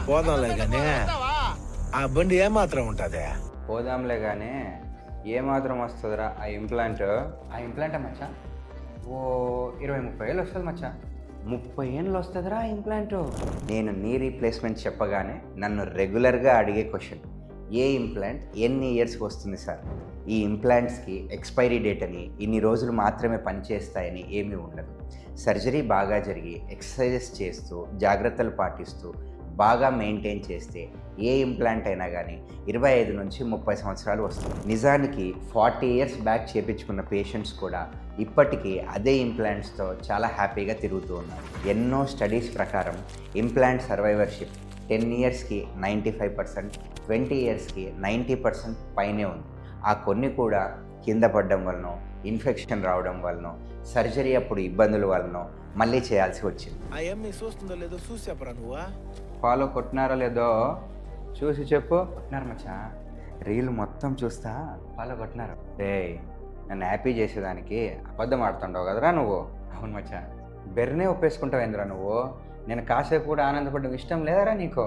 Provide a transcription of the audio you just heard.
పోదాంలే కానీ ఆ బండి ఏమాత్రం ఉంటది? పోదాంలే కానీ ఏమాత్రం వస్తుందిరా ఆ ఇంప్లాంట్? ఆ ఇంప్లాంట్ మచ్చా ఓ 20-30 వేలు వస్తుంది మచ్చా. 30 ఏళ్ళు వస్తుందిరా ఆ ఇంప్లాంట్? నేను నీ రీప్లేస్మెంట్ చెప్పగానే నన్ను రెగ్యులర్గా అడిగే క్వశ్చన్, ఏ ఇంప్లాంట్ ఎన్ని ఇయర్స్కి వస్తుంది సార్? ఈ ఇంప్లాంట్స్కి ఎక్స్పైరీ డేట్ అని, ఇన్ని రోజులు మాత్రమే పనిచేస్తాయని ఏమీ ఉండదు. సర్జరీ బాగా జరిగి ఎక్సర్సైజెస్ చేస్తూ జాగ్రత్తలు పాటిస్తూ బాగా మెయింటైన్ చేస్తే ఏ ఇంప్లాంట్ అయినా కానీ 25 నుంచి 30 సంవత్సరాలు వస్తుంది. నిజానికి 40 ఇయర్స్ బ్యాక్ చేపించుకున్న పేషెంట్స్ కూడా ఇప్పటికీ అదే ఇంప్లాంట్స్తో చాలా హ్యాపీగా తిరుగుతూ ఉన్నారు. ఎన్నో స్టడీస్ ప్రకారం ఇంప్లాంట్ సర్వైవర్షిప్ 10 ఇయర్స్కి 95%, 20 ఇయర్స్కి 90% పైనే ఉంది. ఆ కొన్ని కూడా కింద పడడం వలన, ఇన్ఫెక్షన్ రావడం వలన, సర్జరీ అప్పుడు ఇబ్బందుల వలన మళ్ళీ చేయాల్సి వచ్చింది. ఆ ఎమ్మి చూస్తుందో లేదో చూసి చెప్పరా నువ్వా? ఫాలో కొట్టినారో లేదో చూసి చెప్పు. కొట్టినారు మచ్చా, రీల్ మొత్తం చూస్తా. ఫాలో కొట్టినారు. రే, నన్ను హ్యాపీ చేసేదానికి అబద్ధం ఆడుతుండవు కదరా నువ్వు. అవును మచ్చా. బెర్నే ఒప్పేసుకుంటావేంద్రా నువ్వు? నేను కాసేపు కూడా ఆనందపడడం ఇష్టం లేదరా నీకు?